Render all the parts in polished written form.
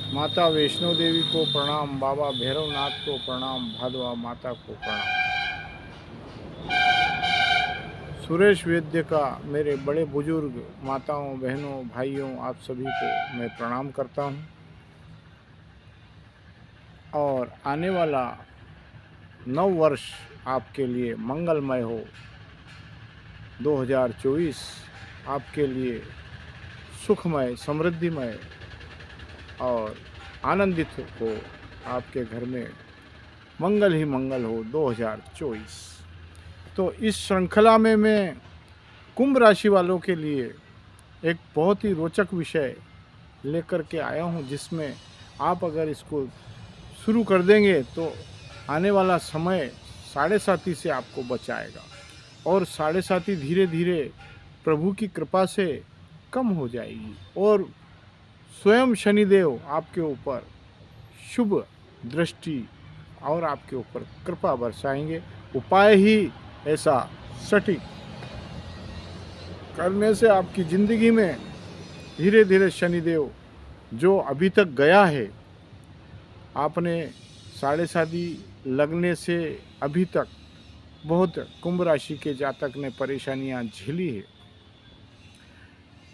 माता वैष्णो देवी को प्रणाम, बाबा भैरवनाथ को प्रणाम, भादवा माता को प्रणाम। सुरेश वैद्य का मेरे बड़े बुजुर्ग माताओं, बहनों, भाइयों, आप सभी को मैं प्रणाम करता हूं। और आने वाला नव वर्ष आपके लिए मंगलमय हो। 2024 आपके लिए सुखमय, समृद्धिमय और आनंदित हो। आपके घर में मंगल ही मंगल हो 2024। तो इस श्रृंखला में मैं कुंभ राशि वालों के लिए एक बहुत ही रोचक विषय लेकर के आया हूं, जिसमें आप अगर इसको शुरू कर देंगे तो आने वाला समय साढ़े साथी से आपको बचाएगा और साढ़े साथी धीरे धीरे प्रभु की कृपा से कम हो जाएगी और स्वयं शनिदेव आपके ऊपर शुभ दृष्टि और आपके ऊपर कृपा बरसाएंगे। उपाय ही ऐसा सटीक करने से आपकी ज़िंदगी में धीरे धीरे शनिदेव जो अभी तक गया है, आपने साढ़े साथी लगने से अभी तक बहुत कुंभ राशि के जातक ने परेशानियां झेली है।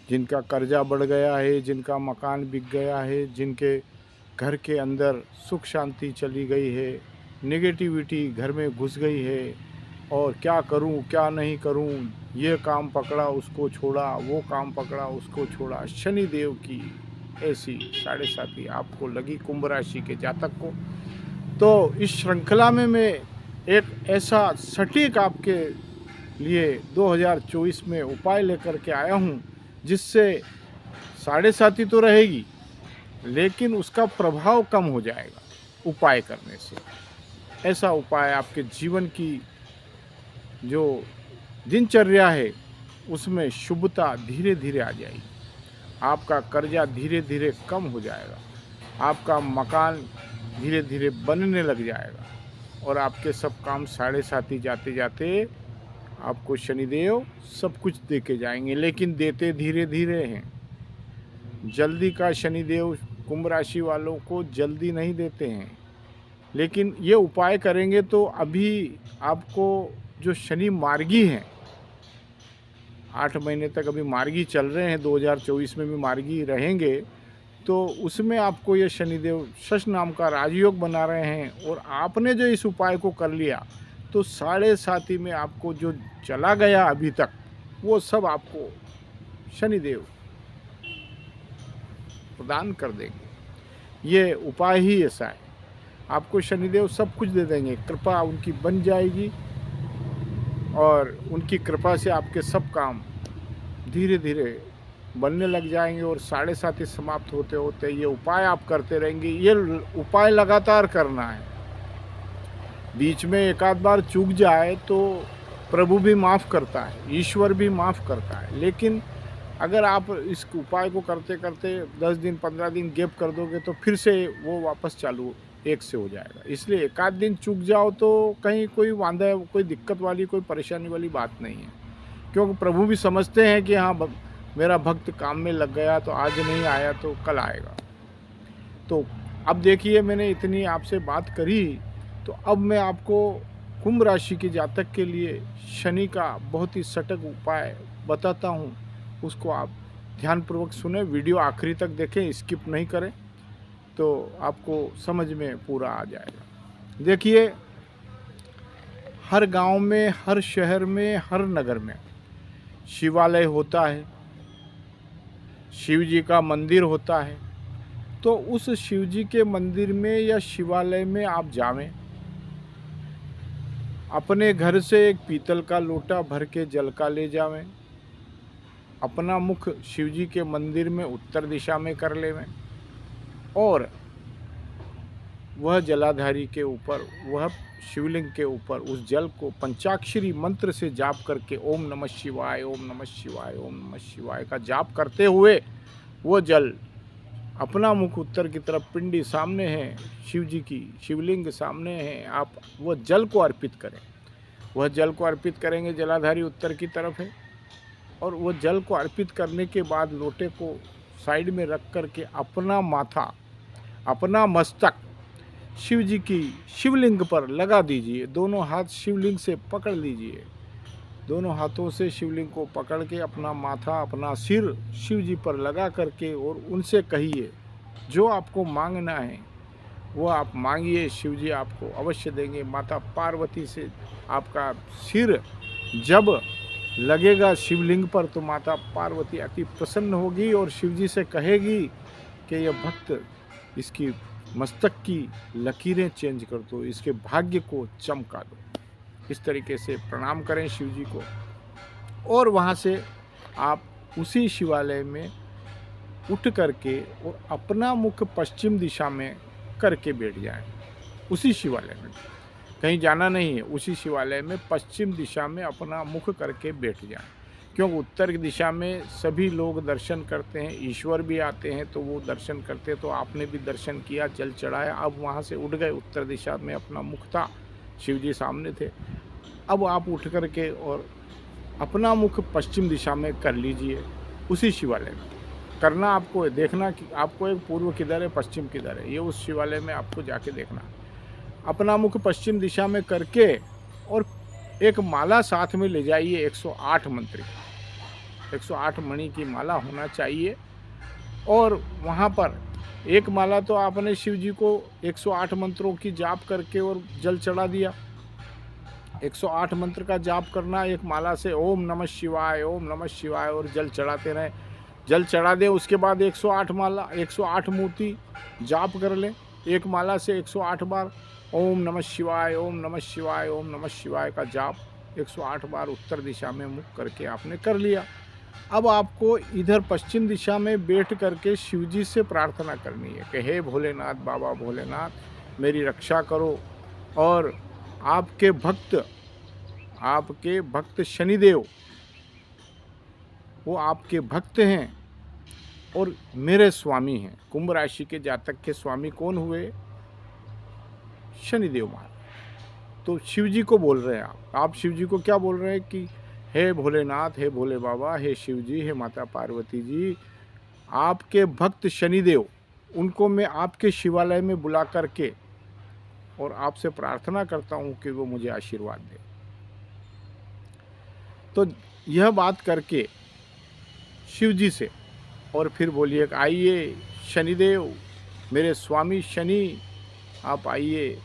जिनका कर्जा बढ़ गया है, जिनका मकान बिक गया है, जिनके घर के अंदर सुख शांति चली गई है, नेगेटिविटी घर में घुस गई है और क्या करूं क्या नहीं करूं, ये काम पकड़ा उसको छोड़ा, वो काम पकड़ा उसको छोड़ा। शनिदेव की ऐसी साढ़े साथी आपको लगी कुंभ राशि के जातक को। तो इस श्रृंखला में मैं एक ऐसा सटीक आपके लिए 2024 में उपाय लेकर के आया हूं, जिससे साढ़े साथी तो रहेगी लेकिन उसका प्रभाव कम हो जाएगा उपाय करने से। ऐसा उपाय आपके जीवन की जो दिनचर्या है उसमें शुभता धीरे धीरे आ जाएगी। आपका कर्जा धीरे धीरे कम हो जाएगा, आपका मकान धीरे धीरे बनने लग जाएगा और आपके सब काम साढ़े साथी जाते जाते आपको शनिदेव सब कुछ दे के जाएंगे, लेकिन देते धीरे धीरे हैं। जल्दी का शनिदेव कुंभ राशि वालों को जल्दी नहीं देते हैं, लेकिन ये उपाय करेंगे तो अभी आपको जो शनि मार्गी हैं, 8 महीने तक अभी मार्गी चल रहे हैं, 2024 में भी मार्गी रहेंगे, तो उसमें आपको ये शनिदेव शश नाम का राजयोग बना रहे हैं। और आपने जो इस उपाय को कर लिया तो साढ़े साथी में आपको जो चला गया अभी तक वो सब आपको शनिदेव प्रदान कर देंगे। ये उपाय ही ऐसा है, आपको शनिदेव सब कुछ दे देंगे, कृपा उनकी बन जाएगी और उनकी कृपा से आपके सब काम धीरे धीरे बनने लग जाएंगे और साढ़े साथी समाप्त होते होते ये उपाय आप करते रहेंगे। ये उपाय लगातार करना है, बीच में एक आध बार चूक जाए तो प्रभु भी माफ़ करता है, ईश्वर भी माफ़ करता है, लेकिन अगर आप इस उपाय को करते करते 10 दिन 15 दिन गैप कर दोगे तो फिर से वो वापस चालू एक से हो जाएगा। इसलिए एक आध दिन चूक जाओ तो कहीं कोई वांदा, कोई दिक्कत वाली, कोई परेशानी वाली बात नहीं है, क्योंकि प्रभु भी समझते हैं कि हाँ मेरा भक्त काम में लग गया तो आज नहीं आया तो कल आएगा। तो अब देखिए, मैंने इतनी आपसे बात करी तो अब मैं आपको कुंभ राशि के जातक के लिए शनि का बहुत ही सटीक उपाय बताता हूँ। उसको आप ध्यानपूर्वक सुने, वीडियो आखिरी तक देखें, स्किप नहीं करें, तो आपको समझ में पूरा आ जाएगा। देखिए, हर गांव में, हर शहर में, हर नगर में शिवालय होता है, शिव जी का मंदिर होता है। तो उस शिव जी के मंदिर में या शिवालय में आप जावें, अपने घर से एक पीतल का लोटा भर के जल का ले जावें, अपना मुख शिव जी के मंदिर में उत्तर दिशा में कर लेवें और वह जलाधारी के ऊपर, वह शिवलिंग के ऊपर उस जल को पंचाक्षरी मंत्र से जाप करके ओम नमः शिवाय, ओम नमः शिवाय, ओम नमः शिवाय का जाप करते हुए वो जल, अपना मुख उत्तर की तरफ, पिंडी सामने है शिव जी की, शिवलिंग सामने है, आप वो जल को अर्पित करें। वह जल को अर्पित करेंगे, जलाधारी उत्तर की तरफ है, और वो जल को अर्पित करने के बाद लोटे को साइड में रख करके अपना माथा अपना मस्तक शिव जी की शिवलिंग पर लगा दीजिए। दोनों हाथ शिवलिंग से पकड़ लीजिए। दोनों हाथों से शिवलिंग को पकड़ के अपना माथा, अपना सिर शिव जी पर लगा करके और उनसे कहिए जो आपको मांगना है वो आप मांगिए, शिव जी आपको अवश्य देंगे। माता पार्वती से आपका सिर जब लगेगा शिवलिंग पर तो माता पार्वती अति प्रसन्न होगी और शिव जी से कहेगी कि यह भक्त, इसकी मस्तक की लकीरें चेंज कर दो, इसके भाग्य को चमका दो। इस तरीके से प्रणाम करें शिव जी को और वहाँ से आप उसी शिवालय में उठ करके और अपना मुख पश्चिम दिशा में करके बैठ जाएं। उसी शिवालय में, कहीं जाना नहीं है, उसी शिवालय में पश्चिम दिशा में अपना मुख करके बैठ जाएं। क्योंकि उत्तर दिशा में सभी लोग दर्शन करते हैं, ईश्वर भी आते हैं तो वो दर्शन करते हैं। तो आपने भी दर्शन किया, जल चढ़ाया, अब वहाँ से उठ गए। उत्तर दिशा में अपना मुख था, शिव जी सामने थे। अब आप उठ करके और अपना मुख पश्चिम दिशा में कर लीजिए। उसी शिवालय में करना आपको, देखना कि आपको एक पूर्व किधर है, पश्चिम किधर है, ये उस शिवालय में आपको जाके देखना। अपना मुख पश्चिम दिशा में करके और एक माला साथ में ले जाइए 108 मंत्र की, 108 मणि की माला होना चाहिए। और वहाँ पर एक माला तो आपने शिव जी को 108 मंत्रों की जाप करके और जल चढ़ा दिया। 108 मंत्र का जाप करना एक माला से, ओम नमः शिवाय, ओम नमः शिवाय, और जल चढ़ाते रहें। जल चढ़ा दें, उसके बाद 108 माला, 108 मूर्ति जाप कर लें। एक माला से 108 बार ओम नमः शिवाय, ओम नमः शिवाय, ओम नमः शिवाय का जाप 108 बार उत्तर दिशा में मुख करके आपने कर लिया। अब आपको इधर पश्चिम दिशा में बैठ करके शिव जी से प्रार्थना करनी है कि हे भोलेनाथ, बाबा भोलेनाथ मेरी रक्षा करो। और आपके भक्त शनिदेव, वो आपके भक्त हैं और मेरे स्वामी हैं। कुंभ राशि के जातक के स्वामी कौन हुए? शनिदेव महाराज। तो शिव जी को बोल रहे हैं आप शिव जी को क्या बोल रहे हैं कि हे भोलेनाथ, हे भोले बाबा, हे शिव जी, हे माता पार्वती जी, आपके भक्त शनिदेव, उनको मैं आपके शिवालय में बुला करके और आपसे प्रार्थना करता हूँ कि वो मुझे आशीर्वाद दे। तो यह बात करके शिव जी से और फिर बोलिए, आइए शनिदेव, मेरे स्वामी शनि, आप आइए,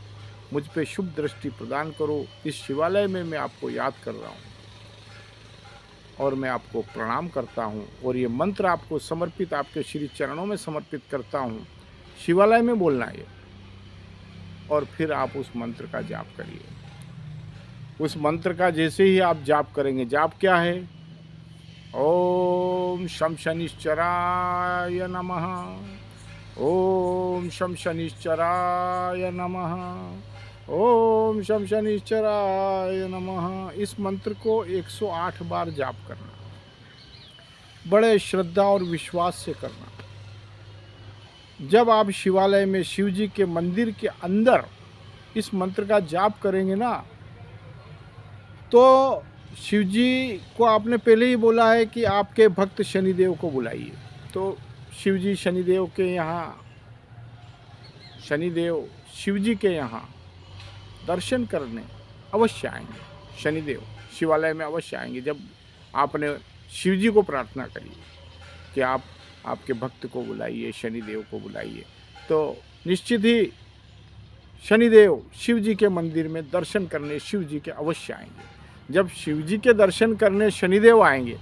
मुझ पे शुभ दृष्टि प्रदान करो। इस शिवालय में मैं आपको याद कर रहा हूँ और मैं आपको प्रणाम करता हूँ और ये मंत्र आपको समर्पित, आपके श्री चरणों में समर्पित करता हूँ। शिवालय में बोलना है और फिर आप उस मंत्र का जाप करिए। उस मंत्र का जैसे ही आप जाप करेंगे, जाप क्या है? ओम शम शनिश्चराय नमः, ओम शम शनिश्चराय नमः, ओम शम शनिश्चराय नमः। इस मंत्र को 108 बार जाप करना, बड़े श्रद्धा और विश्वास से करना। जब आप शिवालय में शिव जी के मंदिर के अंदर इस मंत्र का जाप करेंगे ना, तो शिव जी को आपने पहले ही बोला है कि आपके भक्त शनिदेव को बुलाइए। तो शिव जी शनिदेव के यहाँ, शनिदेव शिव जी के यहाँ दर्शन करने अवश्य आएंगे। शनिदेव शिवालय में अवश्य आएंगे। जब आपने शिव जी को प्रार्थना करी कि आप आपके भक्त को बुलाइए, शनिदेव को बुलाइए, तो निश्चित ही शनिदेव शिव जी के मंदिर में दर्शन करने शिव जी के अवश्य आएंगे। जब शिव जी के दर्शन करने शनिदेव आएंगे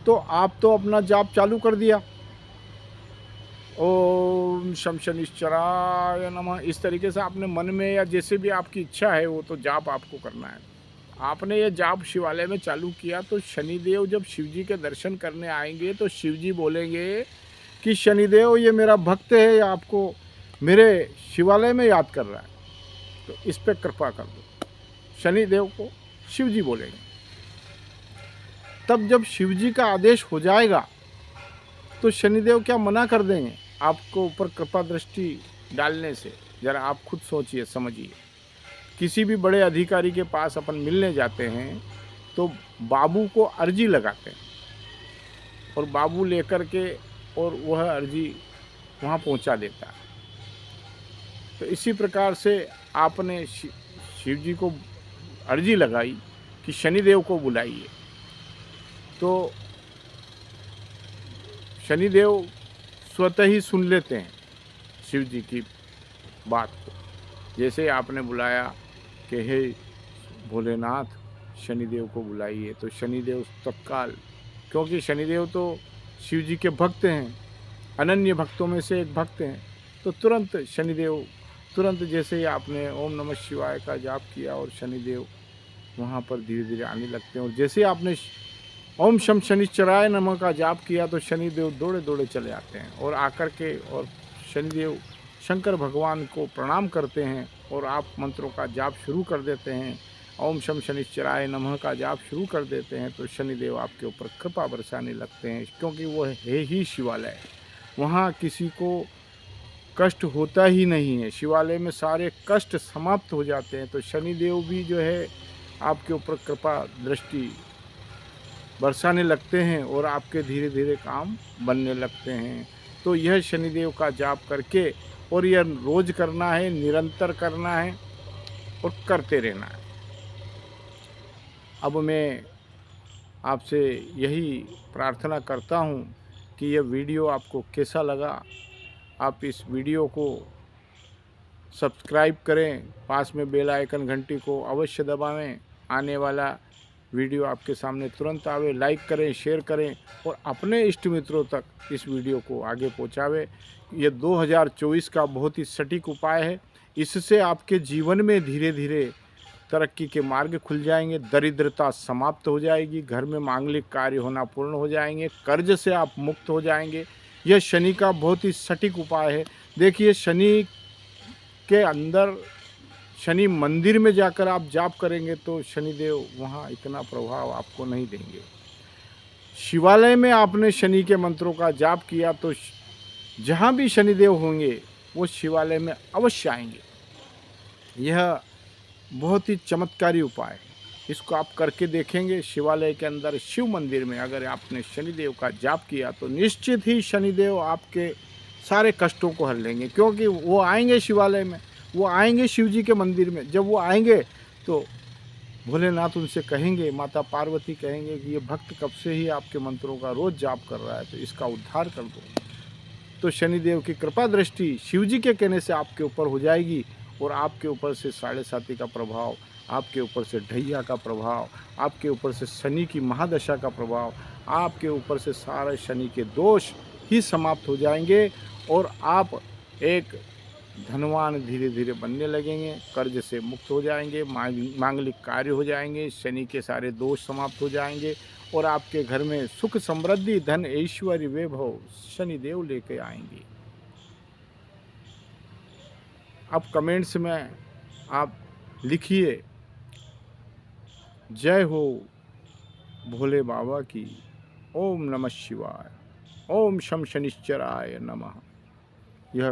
तो आप तो अपना जाप चालू कर दिया, ओम शम शनिश्चराय नमः। इस तरीके से आपने मन में या जैसे भी आपकी इच्छा है वो तो जाप आपको करना है। आपने ये जाप शिवालय में चालू किया तो शनिदेव जब शिव जी के दर्शन करने आएंगे तो शिव जी बोलेंगे कि शनिदेव ये मेरा भक्त है, आपको मेरे शिवालय में याद कर रहा है, तो इस पर कृपा कर दो। शनिदेव को शिव जी बोलेंगे। तब जब शिव जी का आदेश हो जाएगा तो शनिदेव क्या मना कर देंगे आपको ऊपर कृपा दृष्टि डालने से? जरा आप खुद सोचिए, समझिए। किसी भी बड़े अधिकारी के पास अपन मिलने जाते हैं तो बाबू को अर्जी लगाते हैं और बाबू लेकर के और वह अर्जी वहाँ पहुँचा देता है। तो इसी प्रकार से आपने शिव जी को अर्जी लगाई कि शनिदेव को बुलाइए, तो शनिदेव स्वतः ही सुन लेते हैं शिव जी की बात को। जैसे आपने बुलाया कि हे भोलेनाथ, शनिदेव को बुलाइए, तो शनिदेव तत्काल, क्योंकि शनिदेव तो शिव जी के भक्त हैं, अनन्य भक्तों में से एक भक्त हैं, तो तुरंत शनिदेव, तुरंत जैसे ही आपने ओम नमः शिवाय का जाप किया और शनिदेव वहाँ पर धीरे धीरे आने लगते हैं। और जैसे आपने ओम शम शनिश्चराय नमः का जाप किया तो शनिदेव दौड़े दौड़े चले आते हैं और आकर के, और शनिदेव शंकर भगवान को प्रणाम करते हैं और आप मंत्रों का जाप शुरू कर देते हैं। ओम शम शनिश्चराय नमः का जाप शुरू कर देते हैं तो शनिदेव आपके ऊपर कृपा बरसाने लगते हैं, क्योंकि वो है ही शिवालय। वहाँ किसी को कष्ट होता ही नहीं है, शिवालय में सारे कष्ट समाप्त हो जाते हैं। तो शनिदेव भी जो है आपके ऊपर कृपा दृष्टि बरसाने लगते हैं और आपके धीरे धीरे काम बनने लगते हैं। तो यह शनिदेव का जाप करके, और यह रोज़ करना है, निरंतर करना है और करते रहना है। अब मैं आपसे यही प्रार्थना करता हूँ कि यह वीडियो आपको कैसा लगा। आप इस वीडियो को सब्सक्राइब करें, पास में बेल आइकन घंटी को अवश्य दबावें, आने वाला वीडियो आपके सामने तुरंत आवे। लाइक करें, शेयर करें और अपने इष्ट मित्रों तक इस वीडियो को आगे पहुंचावें। ये 2024 का बहुत ही सटीक उपाय है। इससे आपके जीवन में धीरे धीरे तरक्की के मार्ग खुल जाएंगे, दरिद्रता समाप्त हो जाएगी, घर में मांगलिक कार्य होना पूर्ण हो जाएंगे, कर्ज से आप मुक्त हो जाएंगे। यह शनि का बहुत ही सटीक उपाय है। देखिए, शनि के अंदर, शनि मंदिर में जाकर आप जाप करेंगे तो शनिदेव वहाँ इतना प्रभाव आपको नहीं देंगे। शिवालय में आपने शनि के मंत्रों का जाप किया तो जहाँ भी शनिदेव होंगे वो शिवालय में अवश्य आएंगे। यह बहुत ही चमत्कारी उपाय है, इसको आप करके देखेंगे। शिवालय के अंदर शिव मंदिर में अगर आपने शनिदेव का जाप किया तो निश्चित ही शनिदेव आपके सारे कष्टों को हर लेंगे, क्योंकि वो आएंगे शिवालय में, वो आएंगे शिव जी के मंदिर में। जब वो आएंगे तो भोलेनाथ उनसे कहेंगे, माता पार्वती कहेंगे कि ये भक्त कब से ही आपके मंत्रों का रोज़ जाप कर रहा है, तो इसका उद्धार कर दो। तो शनिदेव की कृपा दृष्टि शिव जी के कहने से आपके ऊपर हो जाएगी और आपके ऊपर से साढ़े साती का प्रभाव, आपके ऊपर से ढैया का प्रभाव, आपके ऊपर से शनि की महादशा का प्रभाव, आपके ऊपर से सारे शनि के दोष ही समाप्त हो जाएंगे और आप एक धनवान धीरे धीरे बनने लगेंगे, कर्ज से मुक्त हो जाएंगे, मांगलिक कार्य हो जाएंगे, शनि के सारे दोष समाप्त हो जाएंगे और आपके घर में सुख समृद्धि धन ऐश्वर्य वैभव शनिदेव लेके आएंगे। अब कमेंट्स में आप लिखिए, जय हो भोले बाबा की, ओम नमः शिवाय, ओम शम शनिश्चराय नमः। यह